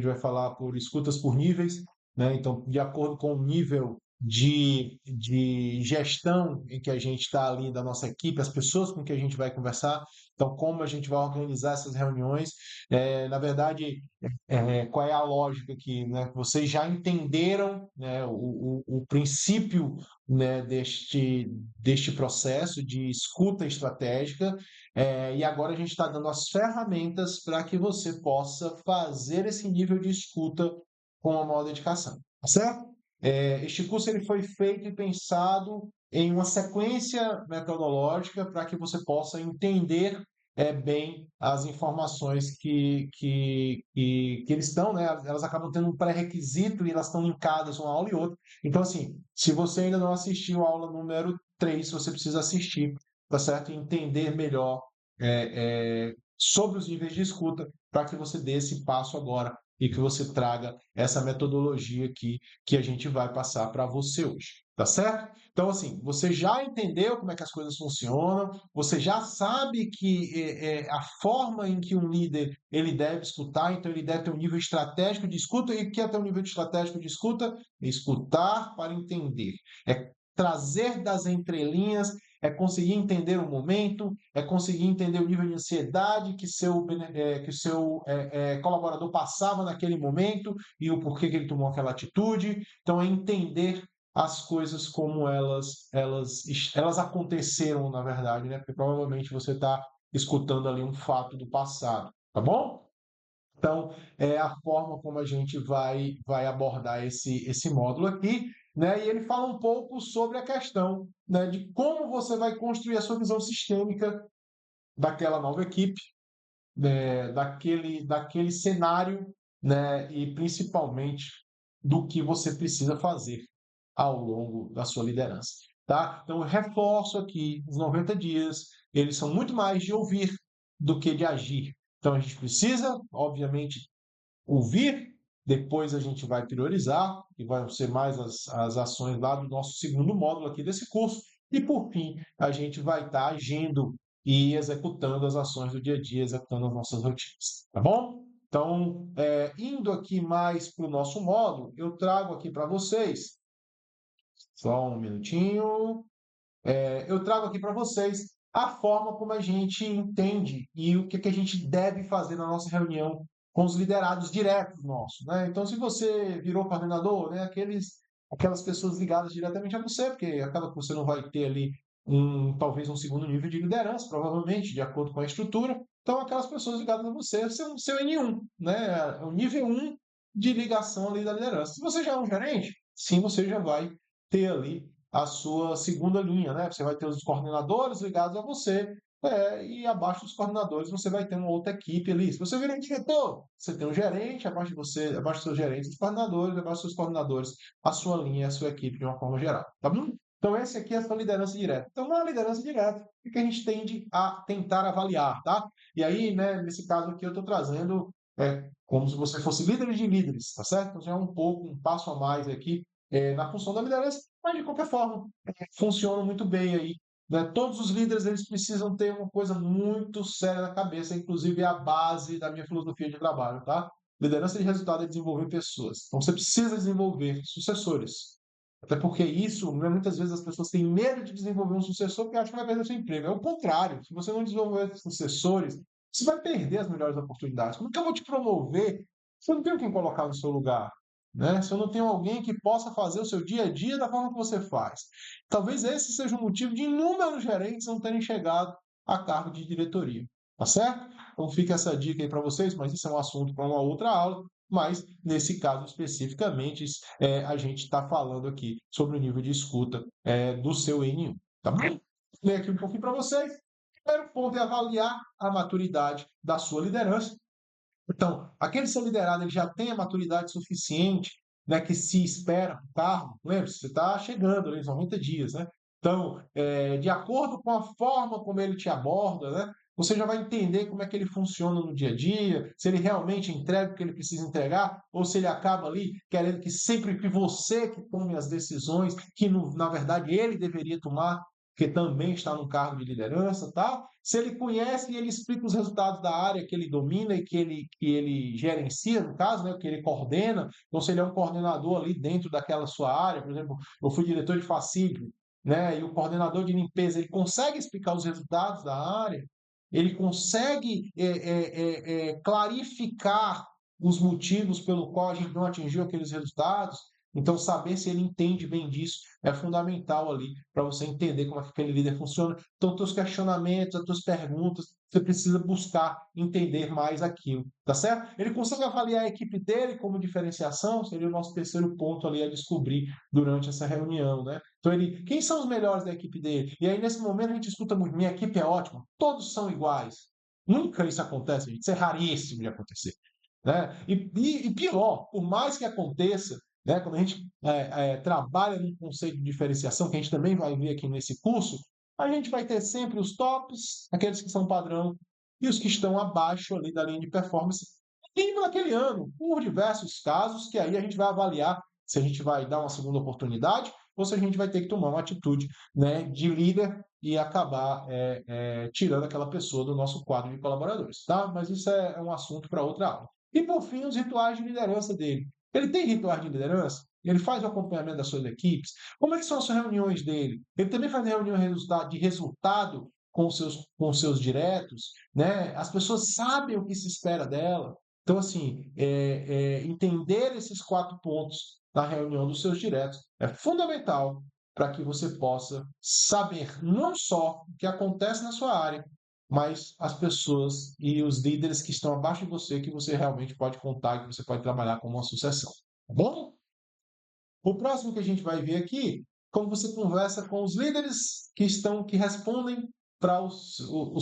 vai falar por escutas por níveis, né? Então, de acordo com o nível de gestão em que a gente está ali da nossa equipe, as pessoas com que a gente vai conversar, então como a gente vai organizar essas reuniões, na verdade, qual é a lógica aqui, né? Vocês já entenderam, né, o princípio, né, deste processo de escuta estratégica, e agora a gente está dando as ferramentas para que você possa fazer esse nível de escuta com a maior dedicação, tá certo? Este curso ele foi feito e pensado em uma sequência metodológica para que você possa entender bem as informações que eles estão, né? Elas acabam tendo um pré-requisito e elas estão linkadas uma aula e outra. Então, assim, se você ainda não assistiu a aula número 3, você precisa assistir, tá certo? E entender melhor sobre os níveis de escuta para que você dê esse passo agora e que você traga essa metodologia aqui que a gente vai passar para você hoje, tá certo? Então, assim, você já entendeu como é que as coisas funcionam, você já sabe que a forma em que um líder ele deve escutar, então ele deve ter um nível estratégico de escuta, e o que é ter um nível estratégico de escuta? Escutar para entender, é trazer das entrelinhas, é conseguir entender o momento, é conseguir entender o nível de ansiedade que o seu colaborador passava naquele momento e o porquê que ele tomou aquela atitude. Então, é entender as coisas como elas aconteceram, na verdade, né? Porque provavelmente você está escutando ali um fato do passado, tá bom? Então, é a forma como a gente vai abordar esse módulo aqui, né? E ele fala um pouco sobre a questão, né, de como você vai construir a sua visão sistêmica daquela nova equipe, né, daquele cenário, né, e principalmente do que você precisa fazer ao longo da sua liderança. Tá? Então, eu reforço aqui, os 90 dias, eles são muito mais de ouvir do que de agir. Então, a gente precisa, obviamente, ouvir, depois a gente vai priorizar, e vão ser mais as ações lá do nosso segundo módulo aqui desse curso, e por fim, a gente vai estar agindo e executando as ações do dia a dia, executando as nossas rotinas, tá bom? Então, indo aqui mais para o nosso módulo, eu trago aqui para vocês, só um minutinho, eu trago aqui para vocês a forma como a gente entende e o que a gente deve fazer na nossa reunião com os liderados diretos nossos, né? Então, se você virou coordenador, né, aquelas pessoas ligadas diretamente a você, porque acaba que você não vai ter ali talvez um segundo nível de liderança, provavelmente, de acordo com a estrutura. Então, aquelas pessoas ligadas a você são o seu N1, né? O nível 1 de ligação ali da liderança. Se você já é um gerente, sim, você já vai ter ali a sua segunda linha, né? Você vai ter os coordenadores ligados a você, e abaixo dos coordenadores você vai ter uma outra equipe ali. Se você virar um diretor, você tem um gerente, abaixo de você, abaixo dos seus gerentes, os coordenadores, abaixo dos seus coordenadores, a sua linha, a sua equipe de uma forma geral, tá bom? Então, esse aqui é a sua liderança direta. Então, na liderança direta, o que a gente tende a tentar avaliar, tá? E aí, né, nesse caso aqui, eu estou trazendo como se você fosse líder de líderes, tá certo? Então, já é um passo a mais aqui na função da liderança, mas de qualquer forma, funciona muito bem aí, né? Todos os líderes eles precisam ter uma coisa muito séria na cabeça, inclusive é a base da minha filosofia de trabalho, tá? Liderança de resultado é desenvolver pessoas. Então você precisa desenvolver sucessores. Até porque isso, né, muitas vezes as pessoas têm medo de desenvolver um sucessor porque acham que vai perder seu emprego. É o contrário. Se você não desenvolver sucessores, você vai perder as melhores oportunidades. Como que eu vou te promover se eu não tenho quem colocar no seu lugar? Né? Se eu não tenho alguém que possa fazer o seu dia a dia da forma que você faz. Talvez esse seja o motivo de inúmeros gerentes não terem chegado a cargo de diretoria. Tá certo? Então fica essa dica aí para vocês, mas isso é um assunto para uma outra aula. Mas, nesse caso especificamente, a gente está falando aqui sobre o nível de escuta do seu N1. Tá bom? Vou ler aqui um pouquinho para vocês. O primeiro ponto é avaliar a maturidade da sua liderança. Então, aquele seu liderado ele já tem a maturidade suficiente, né, que se espera no cargo. Lembre-se, você está chegando ali, 90 dias, né? Então, de acordo com a forma como ele te aborda, né, você já vai entender como é que ele funciona no dia a dia, se ele realmente entrega o que ele precisa entregar, ou se ele acaba ali querendo que sempre que você que tome as decisões, que na verdade ele deveria tomar. porque também está no cargo de liderança, tá? Se ele conhece e ele explica os resultados da área que ele domina e que ele gerencia, no caso, né, que ele coordena, então se ele é um coordenador ali dentro daquela sua área, por exemplo, eu fui diretor de facility, né, e o coordenador de limpeza, ele consegue explicar os resultados da área, ele consegue clarificar os motivos pelo qual a gente não atingiu aqueles resultados. Então, saber se ele entende bem disso é fundamental ali para você entender como é que aquele líder funciona. Então, teus questionamentos, as tuas perguntas, você precisa buscar entender mais aquilo, tá certo? Ele consegue avaliar a equipe dele como diferenciação, seria o nosso terceiro ponto ali a descobrir durante essa reunião, né? Então, quem são os melhores da equipe dele? E aí, nesse momento, a gente escuta muito, minha equipe é ótima, todos são iguais. Nunca isso acontece, gente. Isso é raríssimo de acontecer. Né? E pior, por mais que aconteça, né, quando a gente trabalha num conceito de diferenciação, que a gente também vai ver aqui nesse curso, a gente vai ter sempre os tops, aqueles que são padrão, e os que estão abaixo ali da linha de performance, mínimo naquele ano, por diversos casos, que aí a gente vai avaliar se a gente vai dar uma segunda oportunidade ou se a gente vai ter que tomar uma atitude, né, de líder e acabar tirando aquela pessoa do nosso quadro de colaboradores, tá? Mas isso é um assunto para outra aula. E, por fim, os rituais de liderança dele. Ele tem rituais de liderança? Ele faz o acompanhamento das suas equipes? Como é que são as reuniões dele? Ele também faz reunião de resultado com os seus diretos, né? As pessoas sabem o que se espera dela. Então, assim, entender esses 4 pontos na reunião dos seus diretos é fundamental para que você possa saber não só o que acontece na sua área, mas as pessoas e os líderes que estão abaixo de você, que você realmente pode contar, que você pode trabalhar como uma sucessão. Tá bom? O próximo que a gente vai ver aqui, como você conversa com os líderes que respondem para os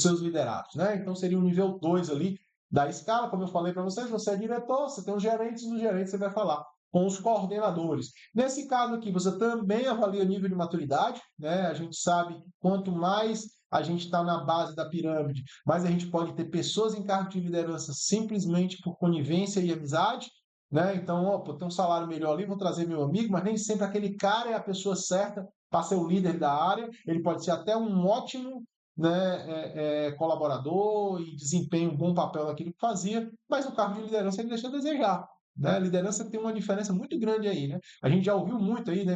seus liderados, né? Então seria o nível 2 ali da escala, como eu falei para vocês, você é diretor, você tem os gerentes, e os gerentes você vai falar com os coordenadores. Nesse caso aqui, você também avalia o nível de maturidade, né? A gente sabe que quanto mais a gente está na base da pirâmide, mais a gente pode ter pessoas em cargo de liderança simplesmente por conivência e amizade, né? Então, opa, tem um salário melhor ali, vou trazer meu amigo, mas nem sempre aquele cara é a pessoa certa para ser o líder da área. Ele pode ser até um ótimo, né, colaborador e desempenha um bom papel naquilo que fazia, mas no cargo de liderança ele deixa a desejar. Né? A liderança tem uma diferença muito grande aí, né? A gente já ouviu muito aí, né?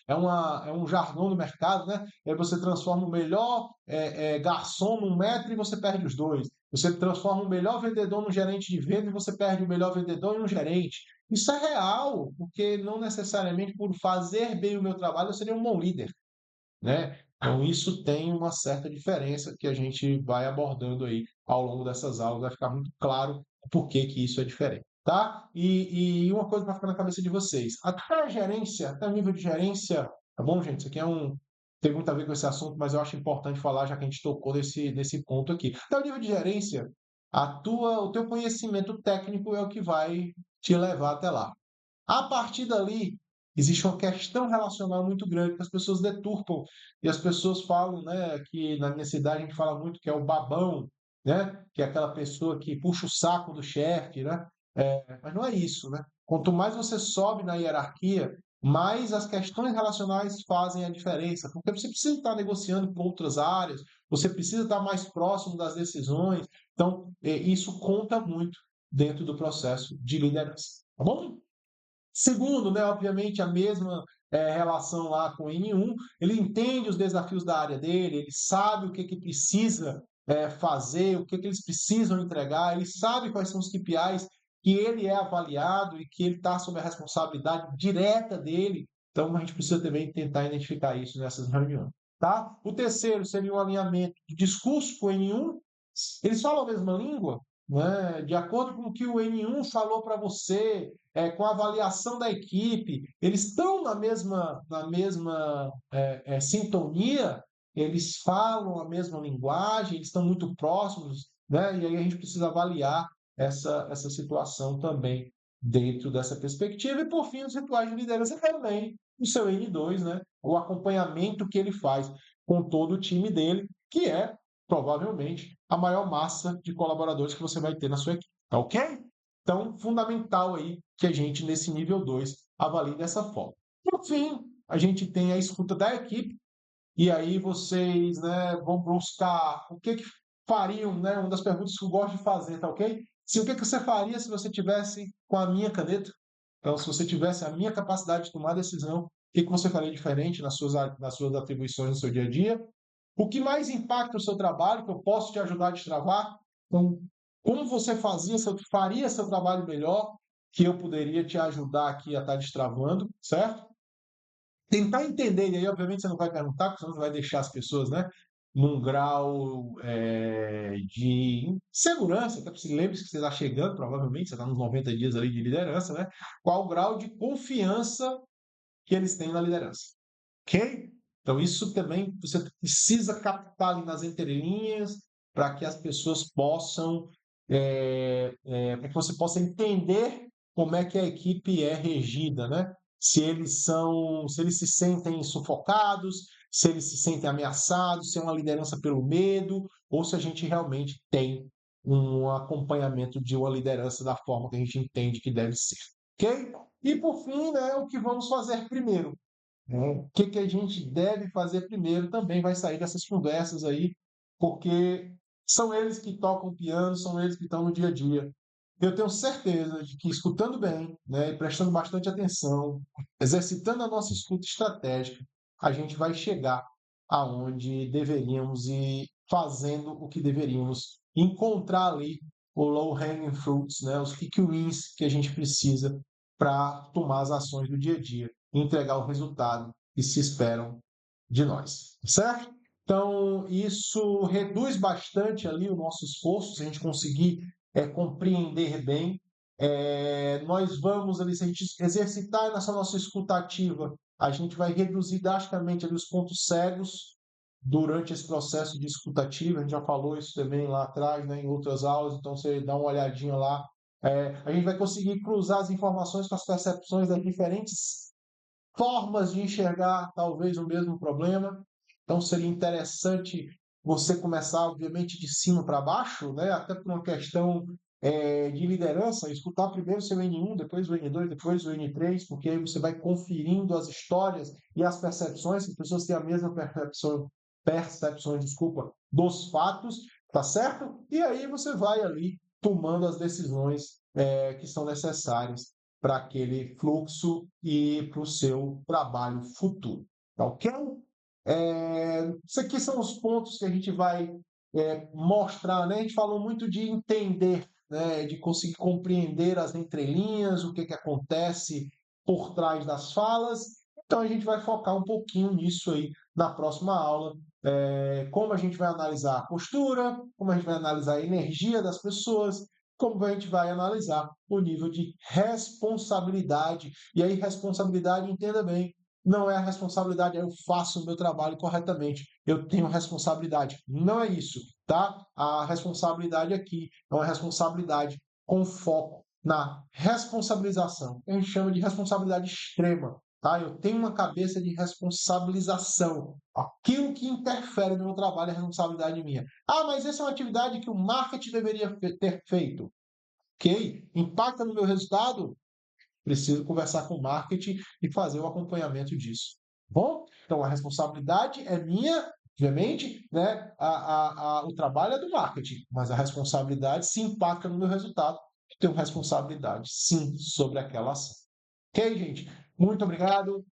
É um jargão no mercado, né? Você transforma o melhor garçom num metro e você perde os dois. Você transforma o melhor vendedor num gerente de venda e você perde o melhor vendedor em um gerente. Isso é real, porque não necessariamente por fazer bem o meu trabalho eu seria um bom líder, né? Então isso tem uma certa diferença que a gente vai abordando aí ao longo dessas aulas, vai ficar muito claro por que que isso é diferente, tá? E uma coisa para ficar na cabeça de vocês, até a gerência, até o nível de gerência, tá bom, gente? Isso aqui tem muito a ver com esse assunto, mas eu acho importante falar, já que a gente tocou nesse ponto aqui. Até o nível de gerência, o teu conhecimento técnico é o que vai te levar até lá. A partir dali, existe uma questão relacional muito grande que as pessoas deturpam. E as pessoas falam, né, que na minha cidade a gente fala muito que é o babão, né, que é aquela pessoa que puxa o saco do chefe, né? Mas não é isso, né? Quanto mais você sobe na hierarquia, mais as questões relacionais fazem a diferença, porque você precisa estar negociando com outras áreas, você precisa estar mais próximo das decisões. Então, isso conta muito dentro do processo de liderança. Tá bom? Segundo, né, obviamente, a mesma relação lá com o N1, ele entende os desafios da área dele, ele sabe o que, que precisa fazer, o que, que eles precisam entregar, ele sabe quais são os KPIs que ele é avaliado e que ele está sob a responsabilidade direta dele. Então, a gente precisa também tentar identificar isso nessas reuniões. Tá? O terceiro seria o alinhamento de discurso com o N1. Eles falam a mesma língua? Né? De acordo com o que o N1 falou para você, com a avaliação da equipe, eles estão na mesma sintonia, eles falam a mesma linguagem, eles estão muito próximos, né? E aí a gente precisa avaliar essa situação também dentro dessa perspectiva. E, por fim, os rituais de liderança também, o seu N2, né? O acompanhamento que ele faz com todo o time dele, que é provavelmente a maior massa de colaboradores que você vai ter na sua equipe. Tá ok? Então, fundamental aí que a gente, nesse nível 2 avalie dessa forma. Por fim, a gente tem a escuta da equipe, e aí vocês, né, vão buscar o que que fariam, né? Uma das perguntas que eu gosto de fazer, tá ok? Se o que que você faria se você tivesse com a minha caneta? Então, se você tivesse a minha capacidade de tomar decisão, o que que você faria diferente nas suas atribuições no seu dia a dia? O que mais impacta o seu trabalho, que eu posso te ajudar a destravar? Então, como você faria seu trabalho melhor, que eu poderia te ajudar aqui a estar destravando, certo? Tentar entender, e aí obviamente você não vai perguntar, porque você não vai deixar as pessoas, né, num grau de segurança, até porque se lembre que você está chegando, provavelmente, você está nos 90 dias ali de liderança, né? Qual o grau de confiança que eles têm na liderança, ok? Então isso também você precisa captar ali nas entrelinhas para que as pessoas possam, para que você possa entender como é que a equipe é regida, né? Se eles se sentem sufocados, se eles se sentem ameaçados, se é uma liderança pelo medo, ou se a gente realmente tem um acompanhamento de uma liderança da forma que a gente entende que deve ser, ok? E por fim, né, o que vamos fazer primeiro? Né? O que que a gente deve fazer primeiro também vai sair dessas conversas aí, porque são eles que tocam o piano, são eles que estão no dia a dia. Eu tenho certeza de que escutando bem, né, e prestando bastante atenção, exercitando a nossa escuta estratégica, a gente vai chegar aonde deveríamos e fazendo o que deveríamos, encontrar ali o low hanging fruits, né, os quick wins que a gente precisa para tomar as ações do dia a dia e entregar o resultado que se esperam de nós, certo? Então, isso reduz bastante ali o nosso esforço, se a gente conseguir compreender bem. Nós vamos ali, se a gente exercitar nessa nossa escuta ativa, a gente vai reduzir drasticamente ali os pontos cegos durante esse processo de escuta ativa. A gente já falou isso também lá atrás, né, em outras aulas, então você dá uma olhadinha lá. A gente vai conseguir cruzar as informações com as percepções das diferentes formas de enxergar talvez o mesmo problema. Então seria interessante você começar, obviamente, de cima para baixo, né? Até por uma questão de liderança, escutar primeiro o seu N1, depois o N2, depois o N3, porque aí você vai conferindo as histórias e as percepções, as pessoas têm a mesma percepção, desculpa, dos fatos, tá certo? E aí você vai ali tomando as decisões que são necessárias para aquele fluxo e para o seu trabalho futuro. Tá ok? Isso aqui são os pontos que a gente vai mostrar, né? A gente falou muito de entender, né? De conseguir compreender as entrelinhas, o que que acontece por trás das falas. Então a gente vai focar um pouquinho nisso aí na próxima aula. Como a gente vai analisar a postura, como a gente vai analisar a energia das pessoas, como a gente vai analisar o nível de responsabilidade. E aí, responsabilidade, entenda bem, não é a responsabilidade, eu faço o meu trabalho corretamente, eu tenho responsabilidade. Não é isso, tá? A responsabilidade aqui é uma responsabilidade com foco na responsabilização. A gente chama de responsabilidade extrema, tá? Eu tenho uma cabeça de responsabilização. Aquilo que interfere no meu trabalho é responsabilidade minha. Ah, mas essa é uma atividade que o marketing deveria ter feito. Ok? Impacta no meu resultado? Preciso conversar com o marketing e fazer o acompanhamento disso. Bom, então a responsabilidade é minha, obviamente, né? O trabalho é do marketing, mas a responsabilidade se impacta no meu resultado. Eu tenho responsabilidade, sim, sobre aquela ação. Ok, gente? Muito obrigado.